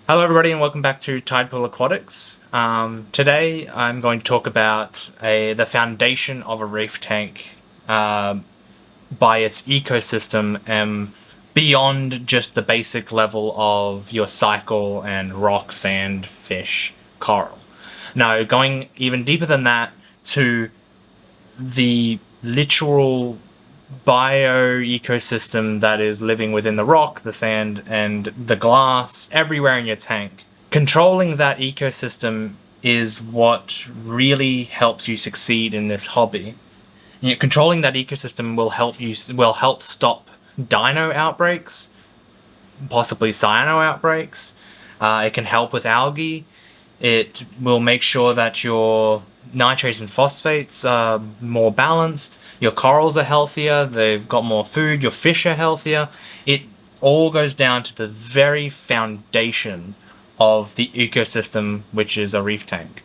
Hello everybody and welcome back to Tidepool Aquatics. Today I'm going to talk about the foundation of a reef tank by its ecosystem and beyond just the basic level of your cycle and rock, sand, fish, coral. Now going even deeper than that to the literal bio-ecosystem that is living within the rock, the sand, and the glass, everywhere in your tank. Controlling that ecosystem is what really helps you succeed in this hobby. Controlling that ecosystem will help stop dino outbreaks, possibly cyano outbreaks. It can help with algae. It will make sure that your nitrates and phosphates are more balanced. Your corals are healthier. They've got more food. Your fish are healthier. It all goes down to the very foundation of the ecosystem, which is a reef tank.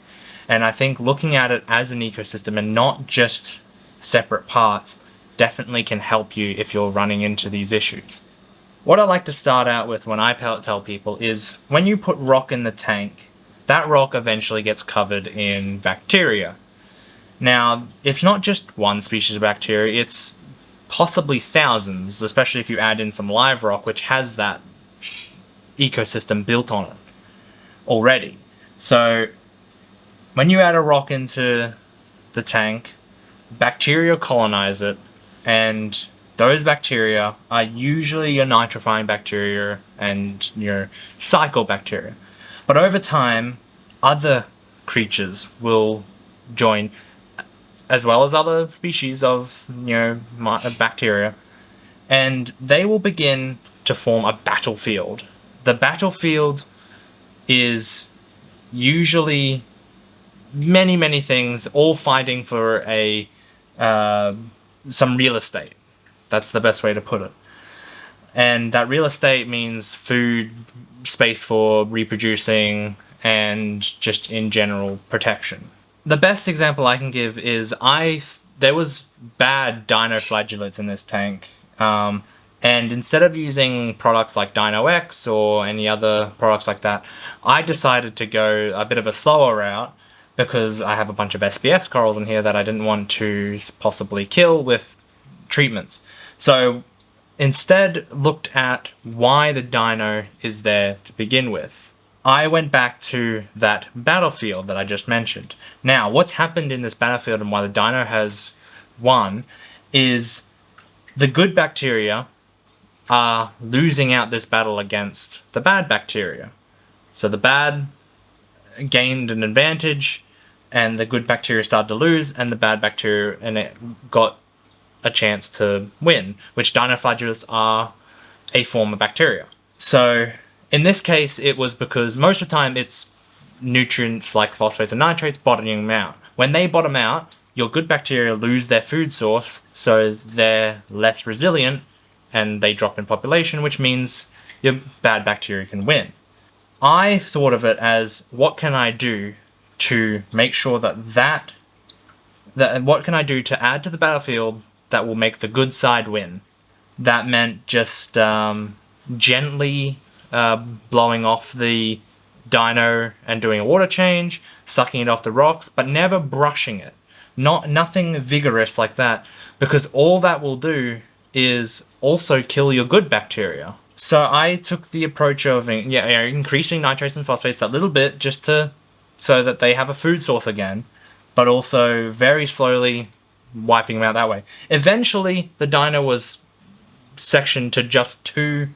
And I think looking at it as an ecosystem and not just separate parts definitely can help you if you're running into these issues. What I like to start out with when I tell people is when you put rock in the tank, that rock eventually gets covered in bacteria. Now, it's not just one species of bacteria, it's possibly thousands, especially if you add in some live rock, which has that ecosystem built on it already. So, when you add a rock into the tank, bacteria colonize it, and those bacteria are usually your nitrifying bacteria and your cycle bacteria. But over time, other creatures will join, as well as other species of, bacteria, and they will begin to form a battlefield. The battlefield is usually many, many things, all fighting for some real estate. That's the best way to put it. And that real estate means food, space for reproducing, and just in general protection. The best example I can give is there was bad dinoflagellates in this tank, and instead of using products like Dino X or any other products like that, I decided to go a bit of a slower route because I have a bunch of SPS corals in here that I didn't want to possibly kill with treatments. So instead looked at why the dino is there to begin with. I went back to that battlefield that I just mentioned. Now, what's happened in this battlefield and why the dino has won is the good bacteria are losing out this battle against the bad bacteria. So the bad gained an advantage, and the good bacteria started to lose, and the bad bacteria, and it got a chance to win, which dinoflagellates are a form of bacteria. So in this case, it was because most of the time it's nutrients like phosphates and nitrates bottoming them out. When they bottom out, your good bacteria lose their food source, so they're less resilient and they drop in population, which means your bad bacteria can win. I thought of it as, what can I do to make sure that what can I do to add to the battlefield that will make the good side win? That meant just gently blowing off the dino and doing a water change, sucking it off the rocks, but never brushing it. Nothing vigorous like that, because all that will do is also kill your good bacteria. So I took the approach of increasing nitrates and phosphates that little bit just so that they have a food source again, but also very slowly wiping them out that way. Eventually, the dino was sectioned to just 2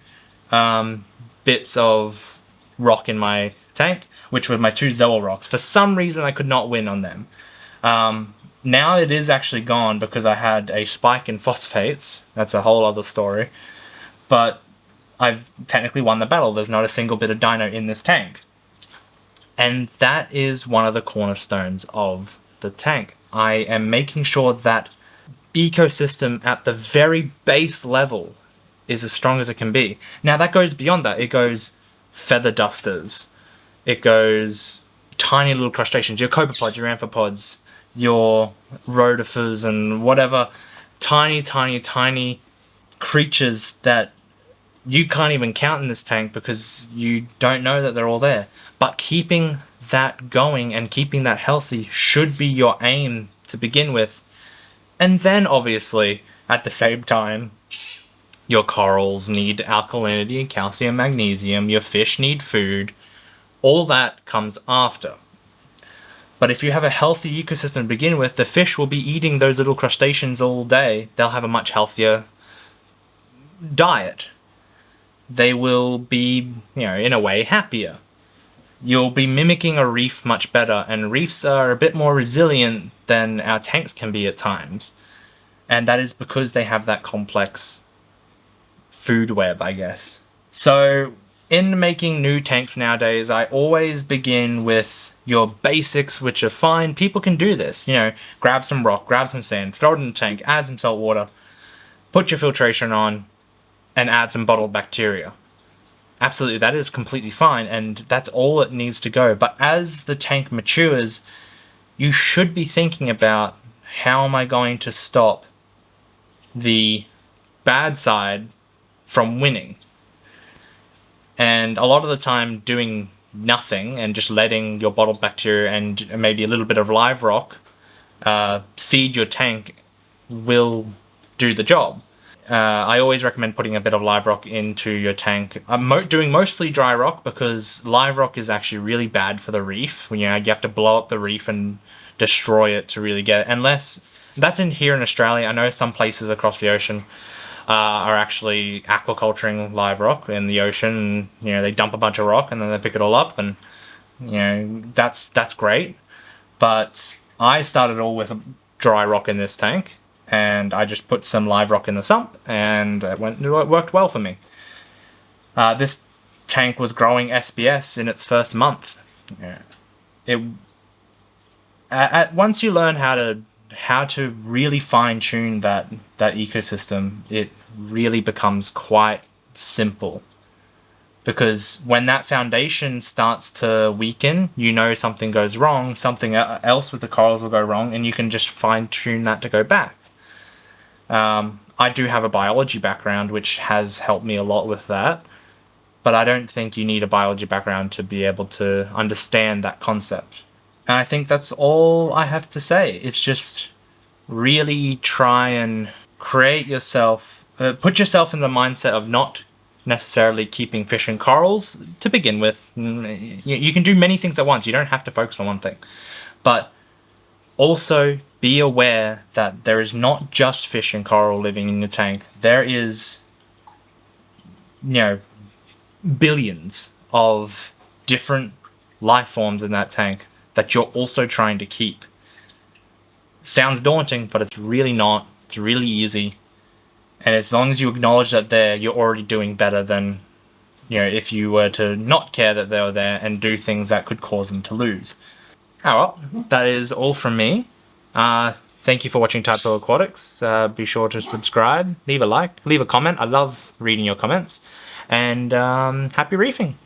bits of rock in my tank, which were my 2 Zoa rocks. For some reason, I could not win on them. Now it is actually gone because I had a spike in phosphates. That's a whole other story. But I've technically won the battle. There's not a single bit of dino in this tank. And that is one of the cornerstones of the tank. I am making sure that ecosystem at the very base level is as strong as it can be. Now that goes beyond that. It goes feather dusters. It goes tiny little crustaceans, your copepods, your amphipods, your rotifers, and whatever tiny creatures that you can't even count in this tank because you don't know that they're all there. But keeping that going and keeping that healthy should be your aim to begin with. And then, obviously, at the same time, your corals need alkalinity, calcium, magnesium, your fish need food. All that comes after. But if you have a healthy ecosystem to begin with, the fish will be eating those little crustaceans all day. They'll have a much healthier diet. They will be, in a way, happier. You'll be mimicking a reef much better, and reefs are a bit more resilient than our tanks can be at times. And that is because they have that complex food web, I guess. So, in making new tanks nowadays, I always begin with your basics, which are fine. People can do this. Grab some rock, grab some sand, throw it in the tank, add some salt water, put your filtration on, and add some bottled bacteria. Absolutely, that is completely fine, and that's all it needs to go. But as the tank matures, you should be thinking about, how am I going to stop the bad side from winning? And a lot of the time, doing nothing and just letting your bottled bacteria and maybe a little bit of live rock seed your tank will do the job. I always recommend putting a bit of live rock into your tank. I'm doing mostly dry rock because live rock is actually really bad for the reef. You have to blow up the reef and destroy it to really get it. Unless that's in here in Australia. I know some places across the ocean are actually aquaculturing live rock in the ocean. They dump a bunch of rock and then they pick it all up, and that's great. But I started all with dry rock in this tank, and I just put some live rock in the sump, and it worked well for me. This tank was growing SBS in its first month. Once you learn how to really fine-tune that ecosystem, it really becomes quite simple. Because when that foundation starts to weaken, something goes wrong, something else with the corals will go wrong, and you can just fine-tune that to go back. I do have a biology background, which has helped me a lot with that, but I don't think you need a biology background to be able to understand that concept. And I think that's all I have to say. It's just really try and put yourself in the mindset of not necessarily keeping fish and corals to begin with. You can do many things at once. You don't have to focus on one thing. But also be aware that there is not just fish and coral living in your tank. There is, billions of different life forms in that tank that you're also trying to keep. Sounds daunting, but it's really not. It's really easy. And as long as you acknowledge that you're already doing better than, if you were to not care that they were there and do things that could cause them to lose. Oh, well, that is all from me. Thank you for watching Tidepool Aquatics. Be sure to subscribe, leave a like, leave a comment. I love reading your comments. And happy reefing.